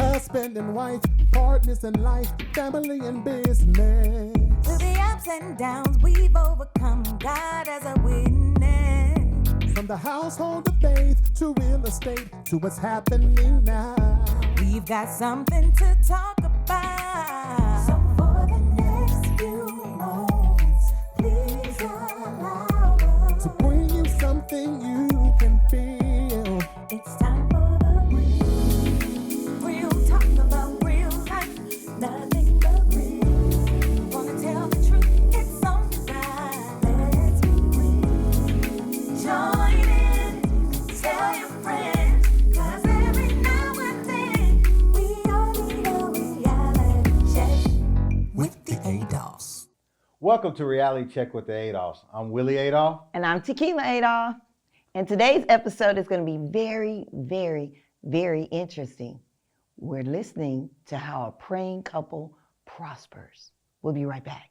husband and wife, partners in life, family and business. Through the ups and downs, we've overcome. God as a witness. From the household of faith to real estate to what's happening now. We've got something to talk about. So for the next few moments, please allow us to bring you something you can feel. It's time for the real talk about real life. Nothing but real. Wanna tell the truth, it's on design. Let's be real. Join in, tell your friends. Cause every now and then, we all need a reality check With the Adolphs. Welcome to Reality Check with the Adolphs. I'm Willie Adolph. And I'm Tequila Adolph. And today's episode is going to be very, very, very interesting. We're listening to how a praying couple prospers. We'll be right back.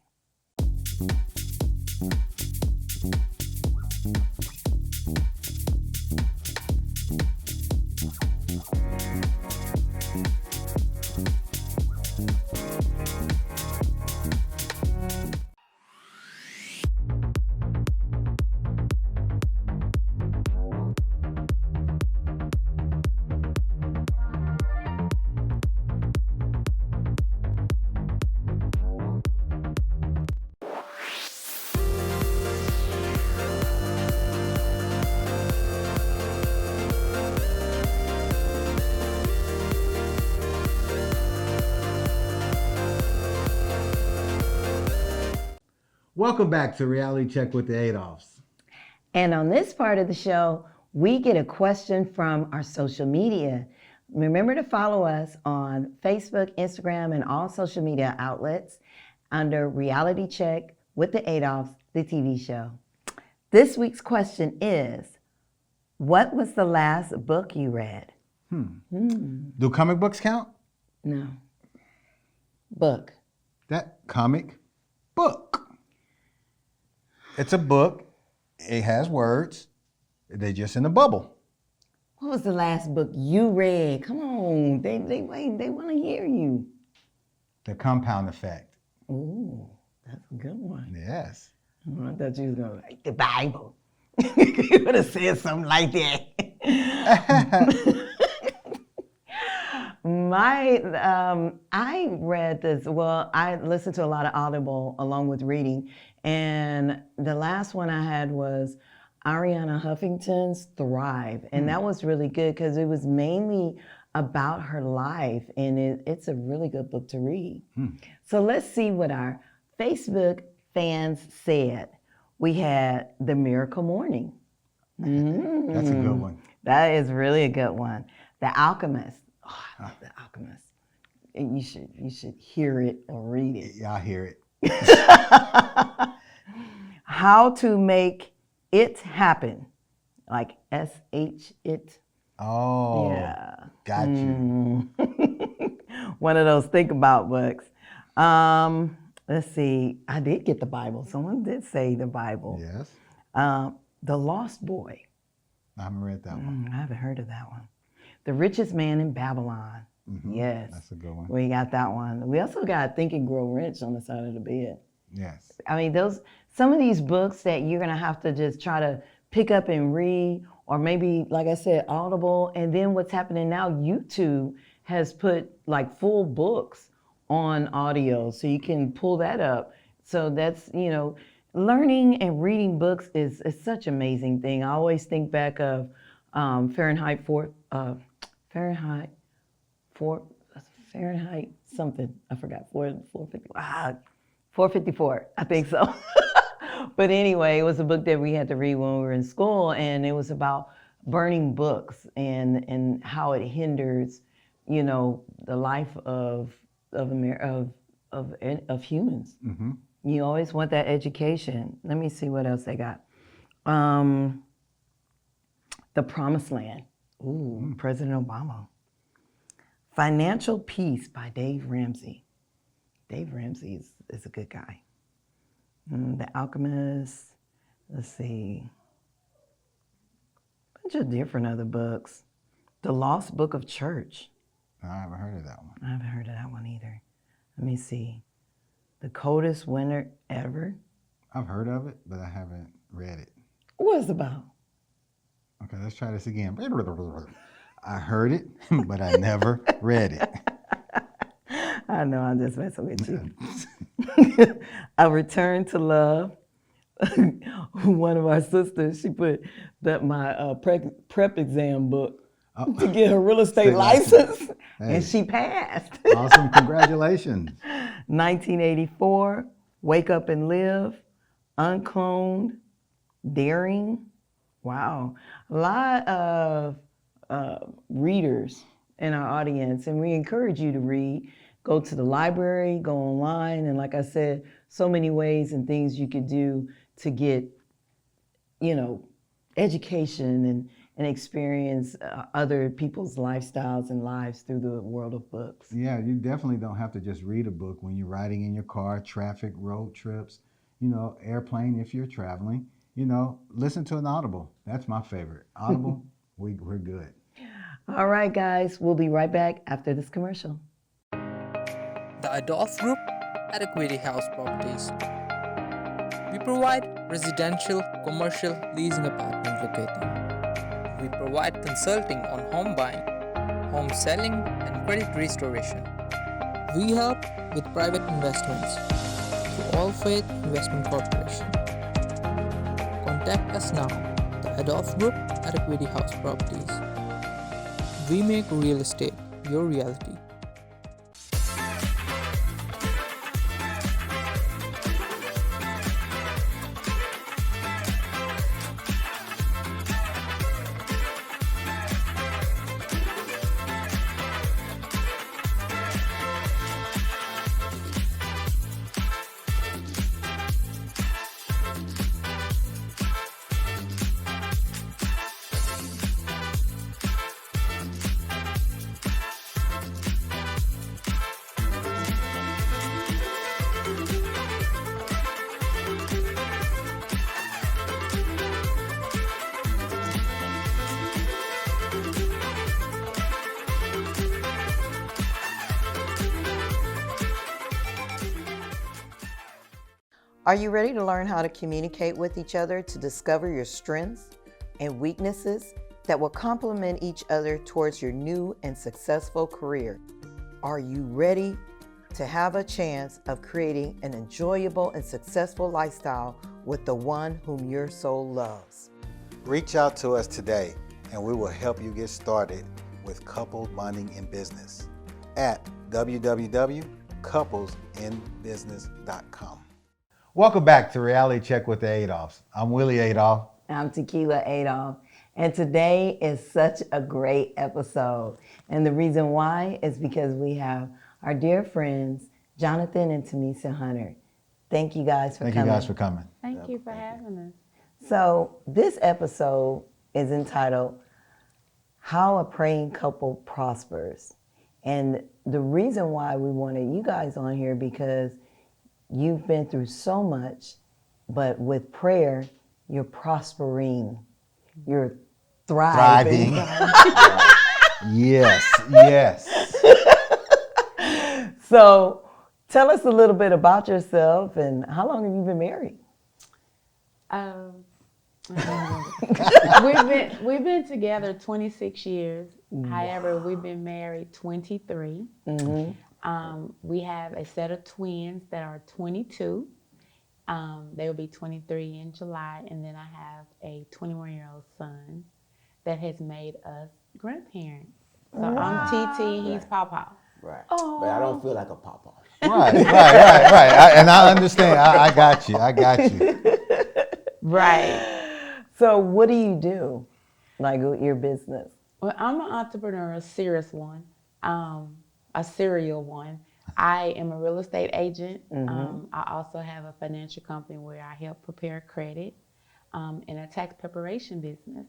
Welcome back to Reality Check with the Adolphs. And on this part of the show, we get a question from our social media. Remember to follow us on Facebook, Instagram, and all social media outlets under Reality Check with the Adolphs, the TV show. This week's question is, what was the last book you read? Do comic books count? No. Book. That comic book. It's a book. It has words. They're just in a bubble. What was the last book you read? Come on, they want to hear you. The Compound Effect. Ooh, that's a good one. Yes. I thought you was gonna like the Bible. You would have said something like that. I read this. Well, I listened to a lot of Audible along with reading, and the last one I had was Ariana Huffington's Thrive, and that was really good because it was mainly about her life, and it's a really good book to read. So let's see what our Facebook fans said. We had The Miracle Morning. That's a good one. That is really a good one. The Alchemist. Oh, I love The Alchemist. And you should hear it or read it. Yeah, I hear it. How to Make It Happen. Like S-H it. Oh, Yeah. Got you. One of those think about books. Let's see. I did get the Bible. Someone did say the Bible. Yes. The Lost Boy. I haven't read that one. I haven't heard of that one. The Richest Man in Babylon. Yes. That's a good one. We got that one. We also got Think and Grow Rich on the side of the bed. Yes. I mean, some of these books that you're gonna have to just try to pick up and read, or maybe, like I said, Audible. And then what's happening now, YouTube has put like full books on audio, so you can pull that up. So that's, learning and reading books is such an amazing thing. I always think back of Fahrenheit something. I forgot, 454, I think so. But anyway, it was a book that we had to read when we were in school, and it was about burning books and how it hinders, the life of humans. You always want that education. Let me see what else they got. The Promised Land. Ooh, President Obama. Financial Peace by Dave Ramsey. Dave Ramsey is a good guy. The Alchemist. Let's see. A bunch of different other books. The Lost Book of Church. I haven't heard of that one. I haven't heard of that one either. Let me see. The Coldest Winter Ever. I've heard of it, but I haven't read it. What's it about? Okay, let's try this again. I heard it, but I never read it. I know, I'm just messing with you. A Return to Love. One of our sisters, she put that my prep exam book to get her real estate license, and she passed. Awesome, congratulations. 1984, Wake Up and Live, Uncloned, Daring. Wow, a lot of readers in our audience, and we encourage you to read. Go to the library, go online, and like I said, so many ways and things you could do to get, education and experience other people's lifestyles and lives through the world of books. Yeah, you definitely don't have to just read a book when you're riding in your car, traffic, road trips, airplane if you're traveling. Listen to an Audible. That's my favorite. Audible, we're good. All right, guys, we'll be right back after this commercial. The Adolphs Group at Equity House Properties. We provide residential, commercial leasing apartment locating. We provide consulting on home buying, home selling, and credit restoration. We help with private investments through All Faith Investment Corporation. Contact us now, the Adolphs Group at Equity House Properties. We make real estate your reality. Are you ready to learn how to communicate with each other to discover your strengths and weaknesses that will complement each other towards your new and successful career? Are you ready to have a chance of creating an enjoyable and successful lifestyle with the one whom your soul loves? Reach out to us today and we will help you get started with couple bonding in business at www.couplesinbusiness.com. Welcome back to Reality Check with the Adolphs. I'm Willie Adolph. I'm Tequila Adolph, and today is such a great episode. And the reason why is because we have our dear friends, Jonathan and Tamisa Hunter. Thank you guys for coming. Thank you guys for coming. Thank you for having us. So this episode is entitled, How a Praying Couple Prospers. And the reason why we wanted you guys on here because you've been through so much, but with prayer, you're prospering. You're thriving. Yes. So tell us a little bit about yourself and how long have you been married? We've been together 26 years. Wow. However, we've been married 23. Mm-hmm. We have a set of twins that are 22. They will be 23 in July, and then I have a 21-year-old son that has made us grandparents. So wow. I'm TT, he's Pawpaw. Right. Oh. But I don't feel like a Pawpaw. Right. And I understand. I got you. Right. So what do you do, like your business? Well, I'm an entrepreneur, a serious one, a serial one. I am a real estate agent. Mm-hmm. I also have a financial company where I help prepare credit in a tax preparation business.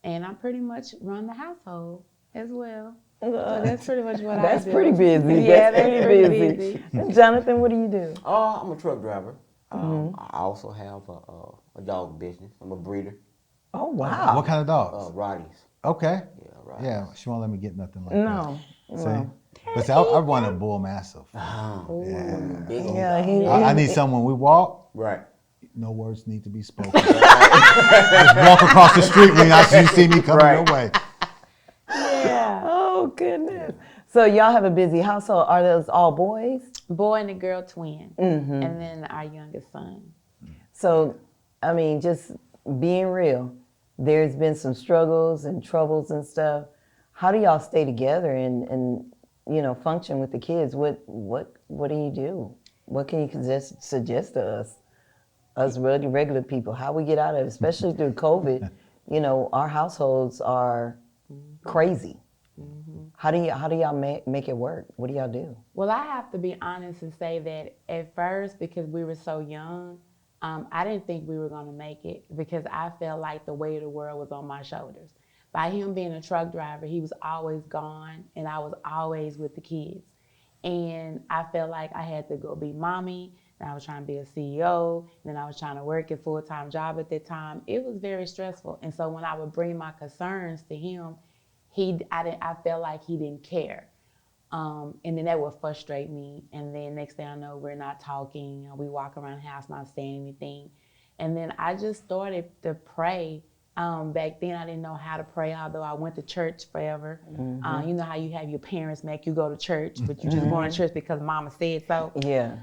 And I pretty much run the household as well. So that's pretty much what I do. That's pretty busy. Yeah, that's pretty busy. Jonathan, what do you do? I'm a truck driver. I also have a dog business. I'm a breeder. Oh, wow. What kind of dogs? Rotties. Okay. Yeah, right. Yeah, she won't let me get nothing like No, that. See? no. But see, I want a bull mastiff. Big Yeah, dog. he- I need someone we walk. Right. No words need to be spoken. Just walk across the street when you see me coming your way. Yeah. Oh goodness. So y'all have a busy household. Are those all boys? Boy and a girl twin. Mm-hmm. And then our youngest son. So, I mean, just being real, there's been some struggles and troubles and stuff. How do y'all stay together and function with the kids? What do you do? What can you suggest to us really regular people? How we get out of it, especially through COVID? Our households are crazy. How do y'all make it work? What do y'all do? Well, I have to be honest and say that at first, because we were so young, I didn't think we were going to make it because I felt like the weight of the world was on my shoulders. By him being a truck driver, he was always gone and I was always with the kids. And I felt like I had to go be mommy, and I was trying to be a CEO, and then I was trying to work a full-time job at that time. It was very stressful. And so when I would bring my concerns to him, I felt like he didn't care. And then that would frustrate me. And then next thing I know, we're not talking. We walk around the house not saying anything. And then I just started to pray. Back then I didn't know how to pray, although I went to church forever. You know how you have your parents make you go to church, but you just going to church because mama said so. Yeah.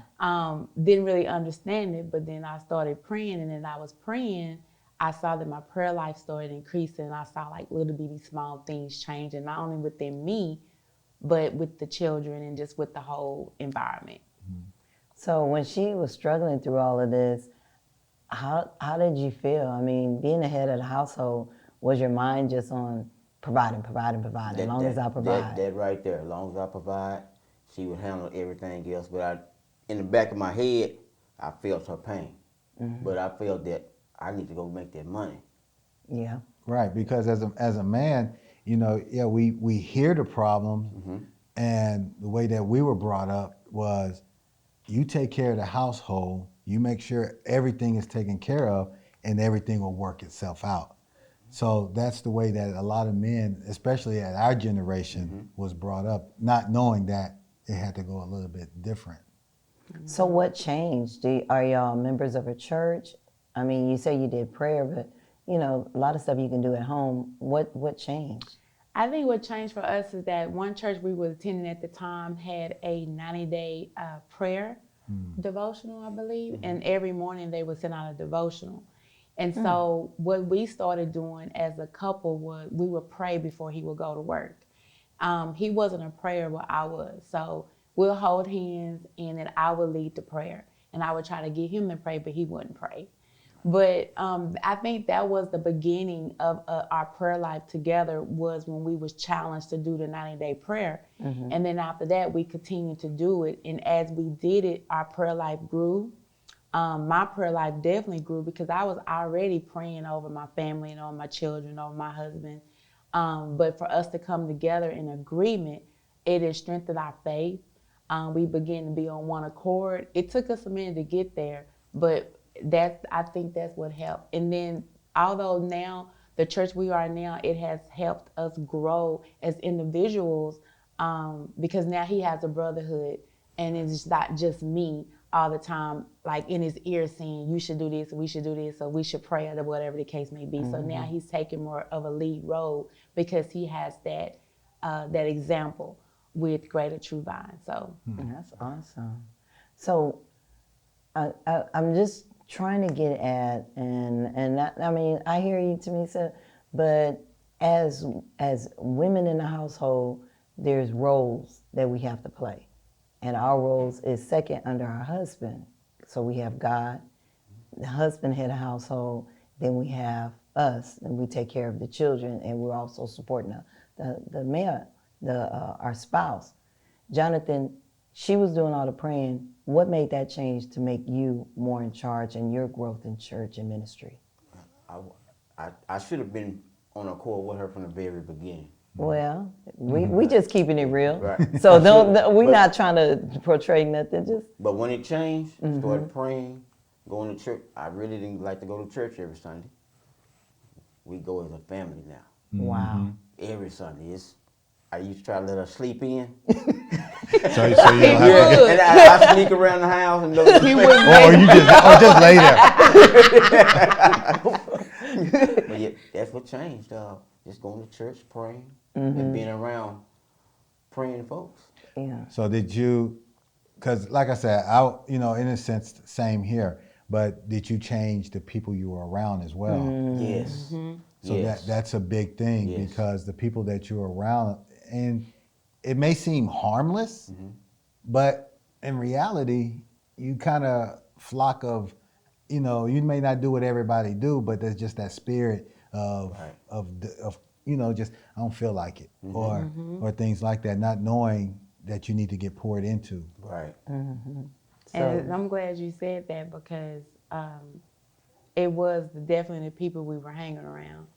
Didn't really understand it, but then I started praying, and then I was praying, I saw that my prayer life started increasing, and I saw like little bitty small things changing, not only within me, but with the children and just with the whole environment. So when she was struggling through all of this, how did you feel? I mean, being the head of the household, was your mind just on providing, as long as I provide? That right there. As long as I provide, she would handle everything else. But in the back of my head, I felt her pain. But I felt that I need to go make that money. Yeah. Right, because as a man, we hear the problems, and the way that we were brought up was, you take care of the household, you make sure everything is taken care of, and everything will work itself out. So that's the way that a lot of men, especially at our generation, was brought up, not knowing that it had to go a little bit different. So what changed? Are y'all members of a church? I mean, you say you did prayer, but a lot of stuff you can do at home. What changed? I think what changed for us is that one church we were attending at the time had a 90-day prayer devotional, I believe, and every morning they would send out a devotional. And so what we started doing as a couple was we would pray before he would go to work. He wasn't a prayer, but I was. So we'll hold hands, and then I would lead the prayer. And I would try to get him to pray, but he wouldn't pray. But I think that was the beginning of our prayer life together, was when we was challenged to do the 90-day prayer. And then after that, we continued to do it. And as we did it, our prayer life grew. My prayer life definitely grew because I was already praying over my family and over my children, over my husband. But for us to come together in agreement, it has strengthened our faith. We began to be on one accord. It took us a minute to get there, but I think that's what helped. And then although now the church we are now, it has helped us grow as individuals, because now he has a brotherhood, and it's not just me all the time, like in his ear saying, you should do this, we should do this, or we should pray, or whatever the case may be. So now he's taking more of a lead role because he has that example with Greater True Vine. So That's awesome. So I'm just trying to get at, and that, I mean, I hear you, Tamisa, but as women in the household, there's roles that we have to play. And our roles is second under our husband. So we have God, the husband head of household, then we have us, and we take care of the children, and we're also supporting the man, our spouse. Jonathan, she was doing all the praying. What made that change to make you more in charge in your growth in church and ministry? I should have been on accord with her from the very beginning. Well, we just keeping it real. Right. So we're not trying to portray nothing. But when it changed, started praying, going to church. I really didn't like to go to church every Sunday. We go as a family now. Wow. every Sunday. I used to try to let her sleep in. So you don't have to would. And I sneak around the house and go to sleep. or you just lay there. But yeah, that's what changed. Just going to church, praying, and being around praying folks. Yeah. So did you, because like I said, in a sense, same here, but did you change the people you were around as well? Yes. So Yes. that's a big thing Yes. because the people that you're around, and it may seem harmless, but in reality, you kind of flock of, you may not do what everybody do, but there's just that spirit of just I don't feel like it, or things like that, not knowing that you need to get poured into. Right. And I'm glad you said that because it was definitely the people we were hanging around.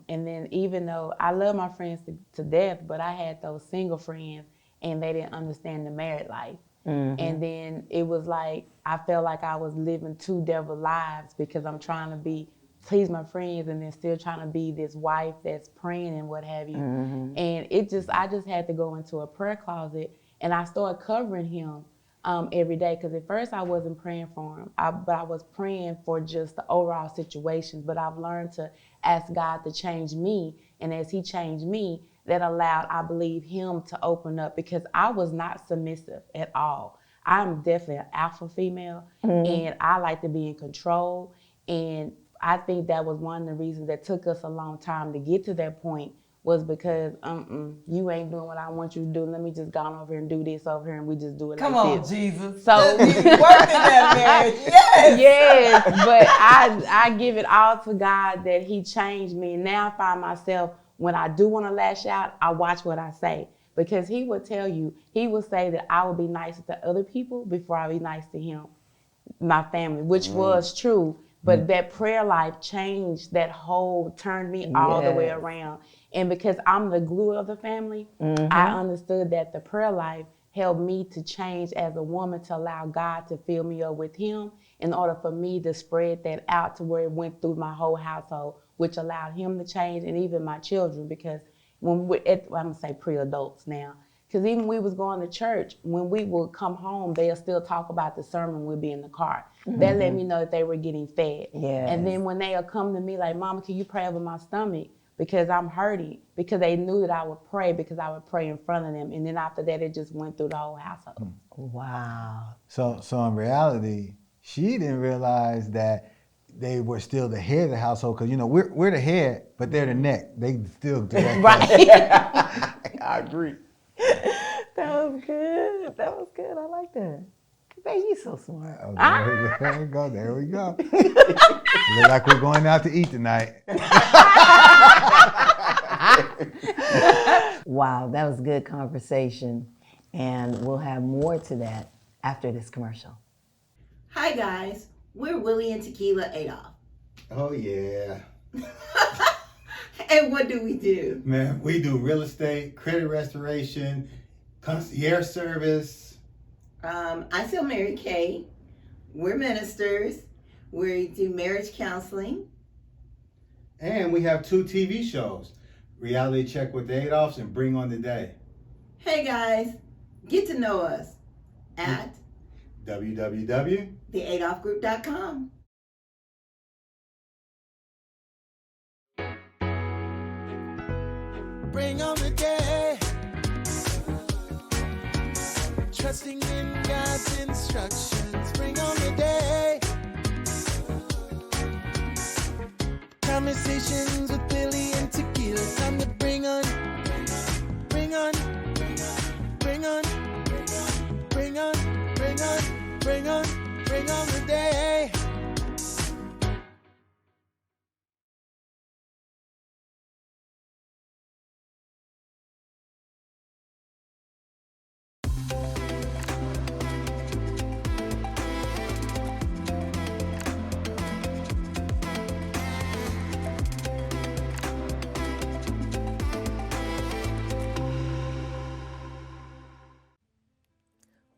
And then even though I love my friends to death, but I had those single friends and they didn't understand the married life. And then it was like I felt like I was living two devil lives because I'm trying to please my friends and then still trying to be this wife that's praying and what have you. And I just had to go into a prayer closet and I started covering him every day because at first I wasn't praying for him, but I was praying for just the overall situation. But I've learned to ask God to change me, and as He changed me, that allowed, I believe, Him to open up because I was not submissive at all. I'm definitely an alpha female, and I like to be in control. And I think that was one of the reasons that took us a long time to get to that point was because you ain't doing what I want you to do. Let me just go on over here and do this over here, and we just do it Come like on, this. Jesus. So You worked in that marriage. Yes. yes, but I give it all to God that He changed me. And now I find myself, when I do want to lash out, I watch what I say. Because He would tell you, He would say that I would be nice to other people before I be nice to Him, my family, which was true. But that prayer life changed turned me all the way around. And because I'm the glue of the family, I understood that the prayer life helped me to change as a woman to allow God to fill me up with Him in order for me to spread that out to where it went through my whole household, which allowed Him to change and even my children because I'm going to say pre-adults now, because even we was going to church, when we would come home, they'll still talk about the sermon, we'd be in the car. That let me know that they were getting fed. Yes. And then when they'll come to me like, Mama, can you pray over my stomach? Because I'm hurting, because they knew that I would pray because I would pray in front of them. And then after that, it just went through the whole household. Wow. So in reality, she didn't realize that they were still the head of the household because we're the head, but they're the neck. They still do that. Right. I agree. That was good. I like that. Baby, you so smart. Oh, there we go. There we go. Look like we're going out to eat tonight. Wow, that was good conversation. And we'll have more to that after this commercial. Hi guys, we're Willie and Tequila Adolph. Oh yeah. And what do we do? Man, we do real estate, credit restoration, concierge service. I sell Mary Kay. We're ministers. We do marriage counseling. And we have 2 TV shows, Reality Check with the Adolphs and Bring on the Day. Hey guys, get to know us at www.theadolphgroup.com. Bring on the day. Trusting in God's instructions. Bring on the day. Conversations with Billy and Tequila. Time to bring on, bring on, bring on, bring on, bring on, bring on, bring on the day.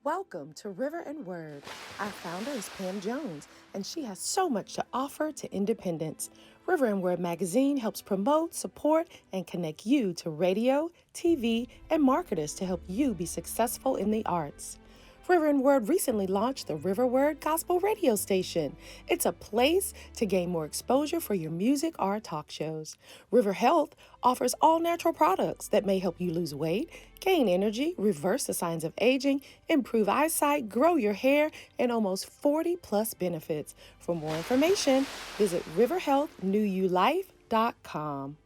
Welcome to River and Word. Our founder is Pam Jones, and she has so much to offer to independents. River and Word magazine helps promote, support, and connect you to radio, TV, and marketers to help you be successful in the arts. River and Word recently launched the River Word Gospel Radio Station. It's a place to gain more exposure for your music or talk shows. River Health offers all natural products that may help you lose weight, gain energy, reverse the signs of aging, improve eyesight, grow your hair, and almost 40 plus benefits. For more information, visit riverhealthnewulife.com.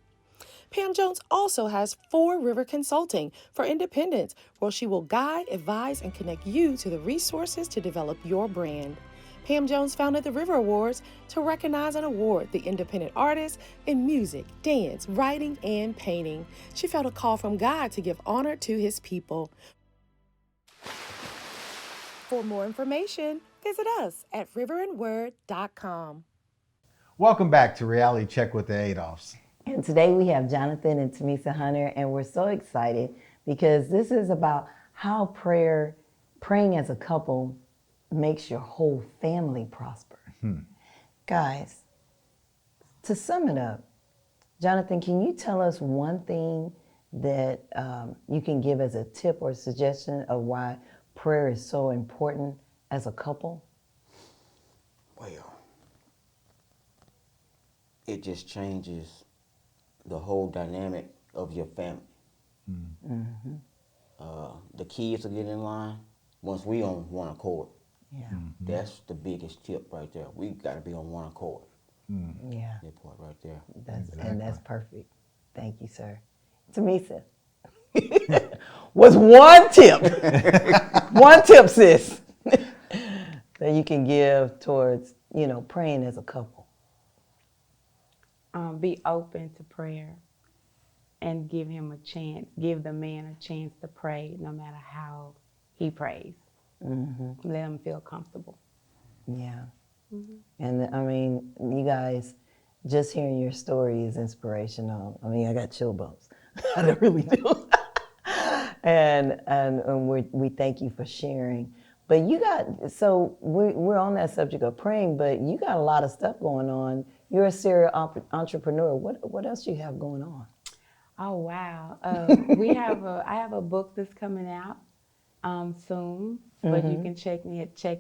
Pam Jones also has 4 River Consulting for independents, where she will guide, advise, and connect you to the resources to develop your brand. Pam Jones founded the River Awards to recognize and award the independent artists in music, dance, writing, and painting. She felt a call from God to give honor to his people. For more information, visit us at riverandword.com. Welcome back to Reality Check with the Adolphs. And today we have Jonathan and Tamisa Hunter, and we're so excited because this is about how praying as a couple makes your whole family prosper. Guys, to sum it up, Jonathan, can you tell us one thing that you can give as a tip or suggestion of why prayer is so important as a couple? Well, it just changes the whole dynamic of your family. The kids will get in line once we on one accord. Yeah. That's the biggest tip right there. We got to be on one accord. Yeah. That part right there. And that's perfect. Thank you, sir. Tamisa, what's one tip? One tip, sis, that you can give towards, praying as a couple? Be open to prayer and give him a chance, give the man a chance to pray no matter how he prays. Let him feel comfortable. Yeah. And I mean, you guys, just hearing your story is inspirational. I mean, I got chill bumps. I really do. and we thank you for sharing. But we're on that subject of praying, but you got a lot of stuff going on. You're a serial entrepreneur. What else do you have going on? Oh, wow. I have a book that's coming out soon, but you can check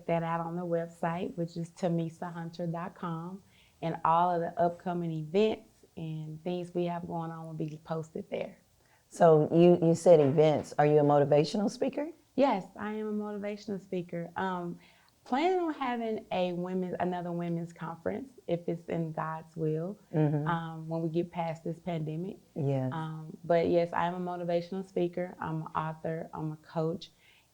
that out on the website, which is TamisaHunter.com, and all of the upcoming events and things we have going on will be posted there. So you said events. Are you a motivational speaker? Yes, I am a motivational speaker. Planning on having another women's conference if it's in God's will when we get past this pandemic. Yes. But yes, I am a motivational speaker. I'm an author. I'm a coach,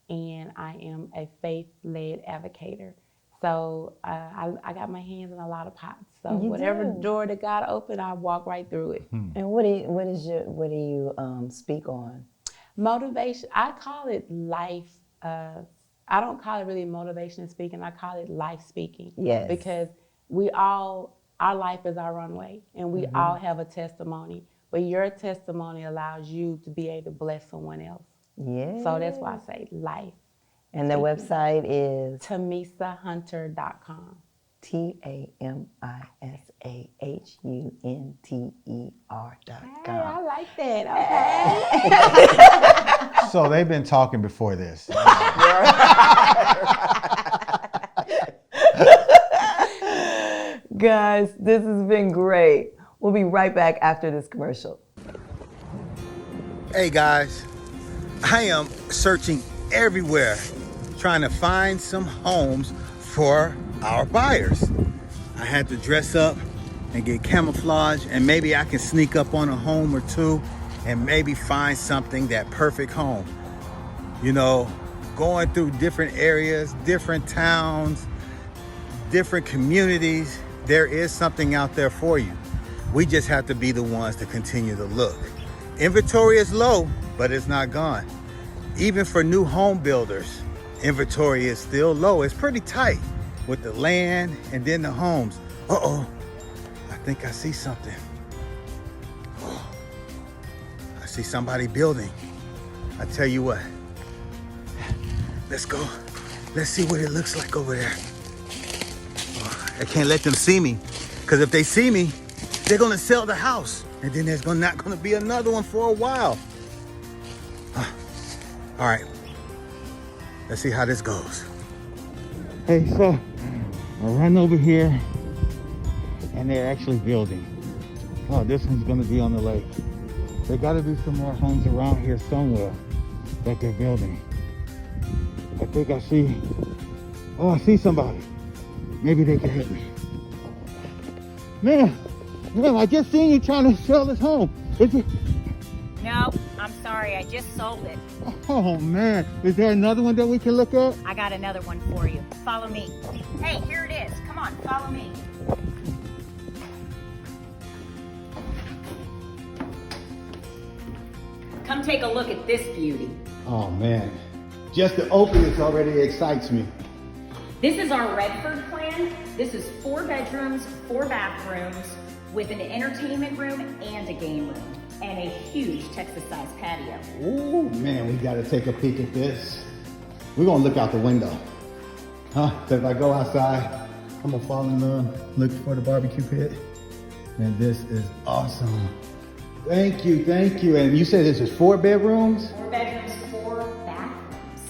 and I am a faith-led advocator. So I got my hands in a lot of pots. So whatever door that God opened, I walk right through it. And what do you speak on? Motivation. I call it life. I don't call it really motivation speaking. I call it life speaking. Yes. Because our life is our runway, and we all have a testimony. But your testimony allows you to be able to bless someone else. Yeah. So that's why I say life. And the website is TamisaHunter.com. TamisaHunter.com. Hey, I like that. Okay. So they've been talking before this. Guys, this has been great. We'll be right back after this commercial. Hey guys, I am searching everywhere trying to find some homes for our buyers. I had to dress up and get camouflage, and maybe I can sneak up on a home or two and maybe find something, that perfect home. Going through different areas, different towns, different communities, there is something out there for you. We just have to be the ones to continue to look. Inventory is low, but it's not gone. Even for new home builders, inventory is still low. It's pretty tight with the land and then the homes. I think I see something. I see somebody building. I tell you what, Let's go. Let's see what it looks like over there. I can't let them see me, because if they see me, they're gonna sell the house, and then there's not gonna be another one for a while. All right, let's see how this goes. Hey, so I run over here, and they're actually building. Oh, this one's gonna be on the lake. There gotta be some more homes around here somewhere that they're building. I think I see, oh, I see somebody. Maybe they can help me. Man, I just seen you trying to sell this home. Is it? No, I'm sorry, I just sold it. Oh man, is there another one that we can look at? I got another one for you. Follow me. Hey, here it is. Come on, follow me. Come take a look at this beauty. Oh man, just the openness already excites me. This is our Redford plan. This is 4 bedrooms, 4 bathrooms, with an entertainment room and a game room, and a huge Texas-sized patio. Ooh, man, we gotta take a peek at this. We're gonna look out the window. So if I go outside, I'm gonna fall in love, look for the barbecue pit. And this is awesome. Thank you. And you said this is 4 bedrooms? 4 bedrooms, 4 bathrooms.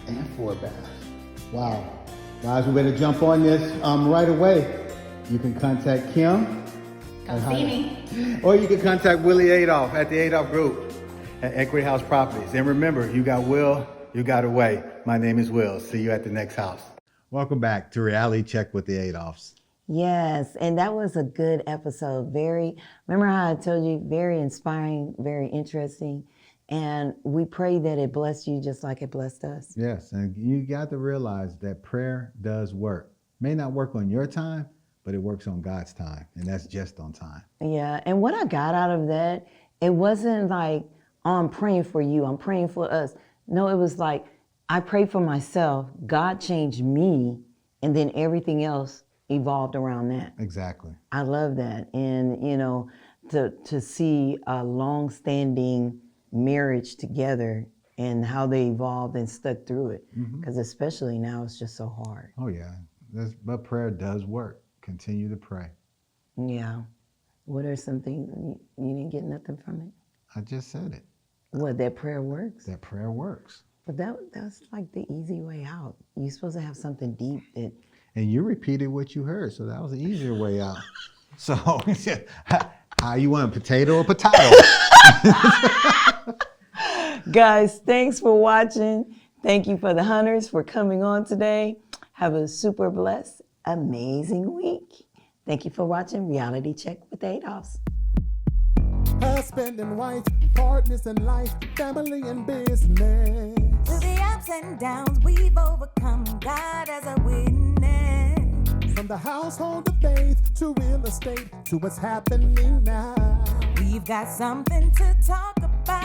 And 4 baths. Wow. Guys, we better jump on this right away. You can contact Kim. Come see me. Or you can contact Willie Adolph at the Adolph Group at Equity House Properties. And remember, you got Will, you got a way. My name is Will. See you at the next house. Welcome back to Reality Check with the Adolphs. Yes, and that was a good episode. Remember how I told you, very inspiring, very interesting. And we pray that it blessed you just like it blessed us. Yes, and you got to realize that prayer does work. May not work on your time, but it works on God's time, and that's just on time. Yeah, and what I got out of that, it wasn't like, oh, I'm praying for you, I'm praying for us. No, it was like, I prayed for myself, God changed me, and then everything else evolved around that. Exactly. I love that. And, you know, to see a long-standing marriage together and how they evolved and stuck through it. Because especially now, it's just so hard. Oh, yeah. But prayer does work. Continue to pray. Yeah. What are some things, you didn't get nothing from it? I just said it. What, that prayer works? That prayer works. But that's like the easy way out. You're supposed to have something deep that... And you repeated what you heard, so that was the easier way out. So, how you want, potato or potato? Guys, thanks for watching. Thank you for the Hunters for coming on today. Have a super blessed, amazing week. Thank you for watching Reality Check with Adolphs. Husband and wife, partners in life, family and business. Through the ups and downs, we've overcome. God as a witness. From the household of faith to real estate to what's happening now. We've got something to talk about.